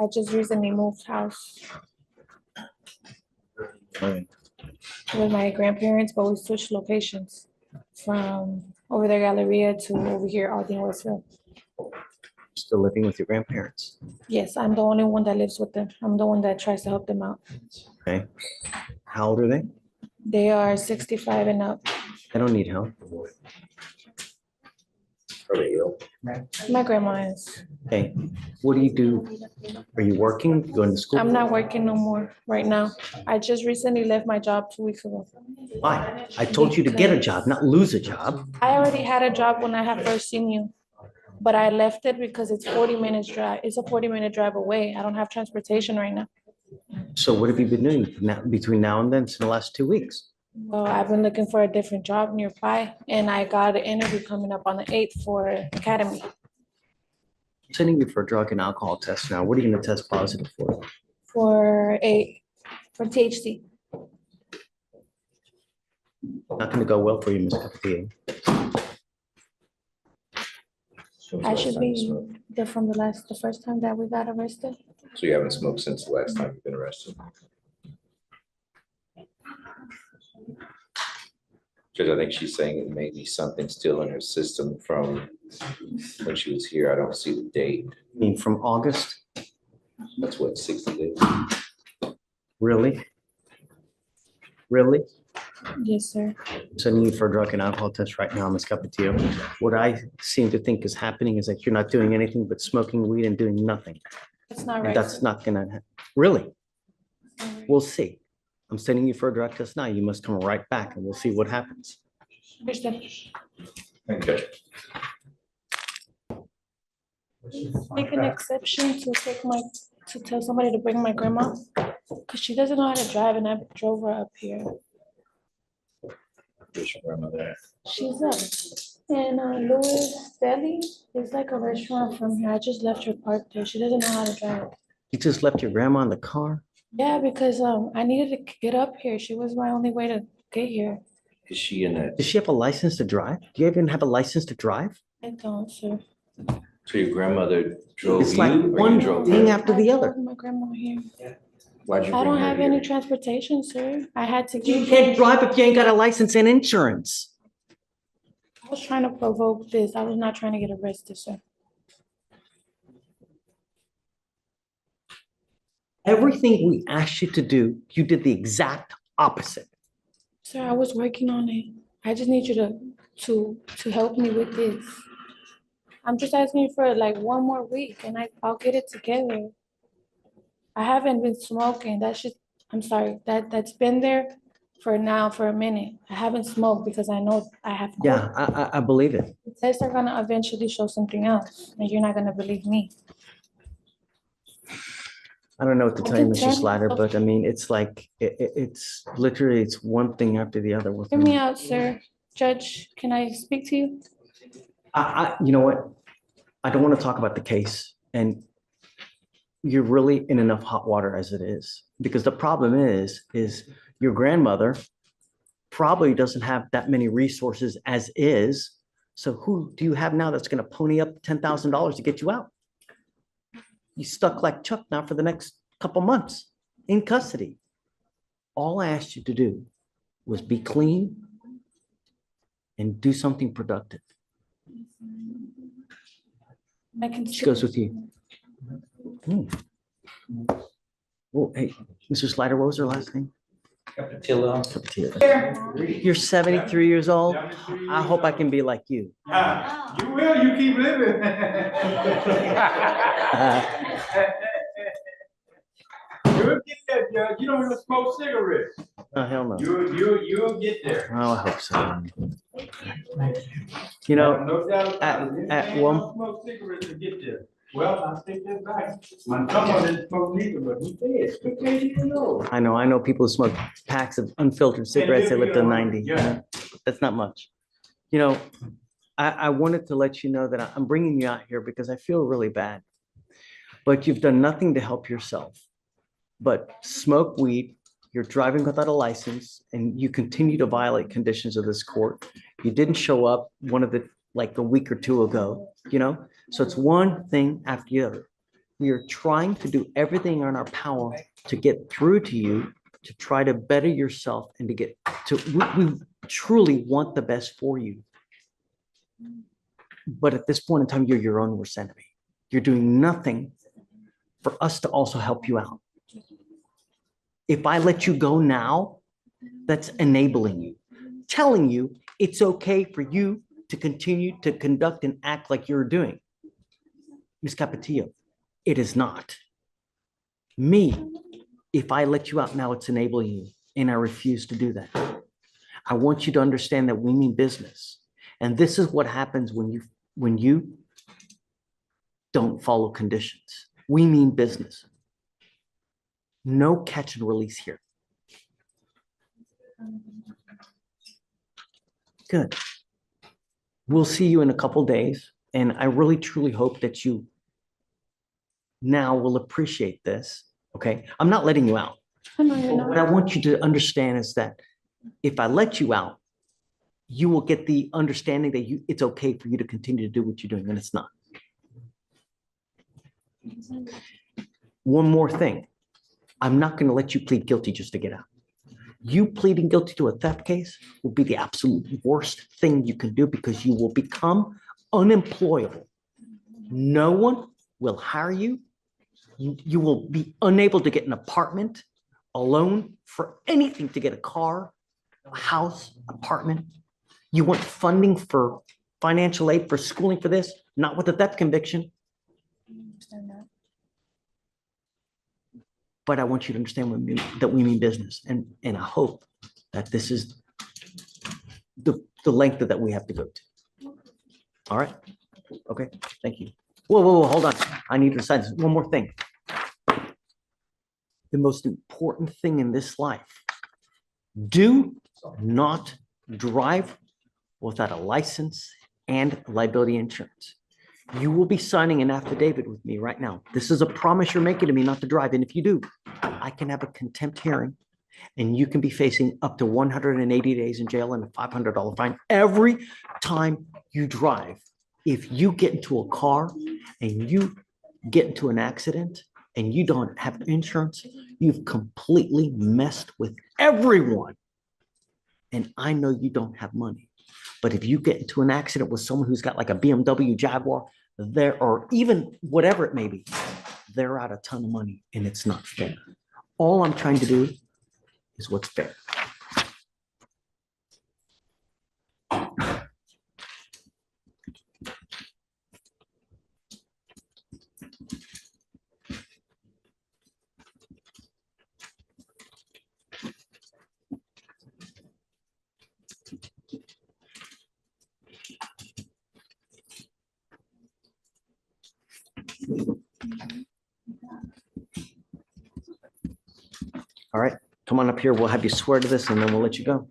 I just recently moved house Right. with my grandparents, but we switched locations from over there, Galleria, to over here, Aldine, Westville. Still living with your grandparents. Yes, I'm the only one that lives with them. I'm the one that tries to help them out. Okay. How old are they? They are 65 and up. I don't need help. Are they ill? My grandma is. Okay. What do you do? Are you working? Going to school? I'm not working no more right now. I just recently left my job 2 weeks ago. Why? I told you to get a job, not lose a job. I already had a job when I had first seen you, but I left it because it's 40 minutes drive. It's a 40-minute drive away. I don't have transportation right now. So what have you been doing now, between now and then, in the last 2 weeks? Well, I've been looking for a different job nearby, and I got an interview coming up on the 8th for Academy. I'm sending you for a drug and alcohol test now. What are you going to test positive for? For THC. Not going to go well for you, Ms. Castillo. I should be there from the first time that we got arrested. So you haven't smoked since the last time you've been arrested? Because I think she's saying it may be something still in her system from when she was here. I don't see the date. I mean, from August? That's what, 60 days? Really? Really? Yes, sir. I'm sending you for a drug and alcohol test right now, Ms. Capetillo. What I seem to think is happening is that you're not doing anything but smoking weed and doing nothing. That's not And right. that's not gonna happen. Really? We'll see. I'm sending you for a drug test now. You must come right back and we'll see what happens. Understood. Okay. Make an exception to tell somebody to bring my grandma, because she doesn't know how to drive, and I drove her up here. Where's your grandmother at? She's up in Louis Deli. It's like a restaurant from here. I just left her parked there. She doesn't know how to drive. You just left your grandma in the car? Yeah, because I needed to get up here. She was my only way to get here. Is she in that? Does she have a license to drive? Do you even have a license to drive? I don't, sir. So your grandmother drove It's you? like or you one drove thing her? after I the drove other. my grandma here. Why'd you I bring don't her have here? any transportation, sir. I had to You get can't here. drive if you ain't got a license and insurance. I was trying to provoke this. I was not trying to get arrested, sir. Everything we asked you to do, you did the exact opposite. Sir, I was working on it. I just need you to help me with this. I'm just asking you for like one more week and I'll get it together. I haven't been smoking. I'm sorry, that's been there for a minute. I haven't smoked because I know I have. Yeah, I believe it. The tests are gonna eventually show something else, and you're not gonna believe me. I don't know what to I tell you, can Mr. turn Slatter, myself- but I mean, it's like, it's literally, it's one thing after the other. with Hear me me. out, sir. Judge, can I speak to you? You know what? I don't want to talk about the case, and you're really in enough hot water as it is. Because the problem is your grandmother probably doesn't have that many resources as is. So who do you have now that's going to pony up $10,000 to get you out? You stuck like Chuck now for the next couple months in custody. All I asked you to do was be clean and do something productive. I can. She goes with you. Oh, hey, Mr. Slider, what was her last name? Capetillo. Capetillo. You're 73 years old. I hope I can be like you. You will, you keep living. You'll get there, Judge. You don't even smoke cigarettes. Oh, hell no. You'll get there. Oh, I hope so. You know, No doubt about it. at Anything one- don't smoke cigarettes to get there. Well, I take that back. My grandma didn't smoke neither, but he did. 58 years old. I know people who smoke packs of unfiltered cigarettes that live to 90. Yeah. That's not much. You know, I wanted to let you know that I'm bringing you out here because I feel really bad. But you've done nothing to help yourself. But smoke weed, you're driving without a license, and you continue to violate conditions of this court. You didn't show up like a week or two ago, you know? So it's one thing after the other. We are trying to do everything in our power to get through to you, to try to better yourself and to get to, we truly want the best for you. But at this point in time, you're your own worst enemy. You're doing nothing for us to also help you out. If I let you go now, that's enabling you, telling you it's okay for you to continue to conduct and act like you're doing. Ms. Capetillo, it is not. Me, if I let you out now, it's enabling you, and I refuse to do that. I want you to understand that we mean business. And this is what happens when you don't follow conditions. We mean business. No catch and release here. Good. We'll see you in a couple days. And I really, truly hope that you now will appreciate this. Okay. I'm not letting you out. What I want you to understand is that if I let you out, you will get the understanding that it's okay for you to continue to do what you're doing, and it's not. One more thing. I'm not going to let you plead guilty just to get out. You pleading guilty to a theft case will be the absolute worst thing you can do because you will become unemployable. No one will hire you. You will be unable to get an apartment, a loan for anything, to get a car, a house, apartment. You want funding for financial aid for schooling for this, not with a theft conviction. But I want you to understand that we mean business. And I hope that this is the length that we have to go to. All right. Okay. Thank you. Whoa, hold on. I need to decide this. One more thing. The most important thing in this life, do not drive without a license and liability insurance. You will be signing an affidavit with me right now. This is a promise you're making to me not to drive. And if you do, I can have a contempt hearing and you can be facing up to 180 days in jail and a $500 fine every time you drive. If you get into a car and you get into an accident and you don't have insurance, you've completely messed with everyone. And I know you don't have money. But if you get into an accident with someone who's got like a BMW Jaguar, or even whatever it may be, they're out a ton of money and it's not fair. All I'm trying to do is what's fair. All right, come on up here. We'll have you swear to this and then we'll let you go.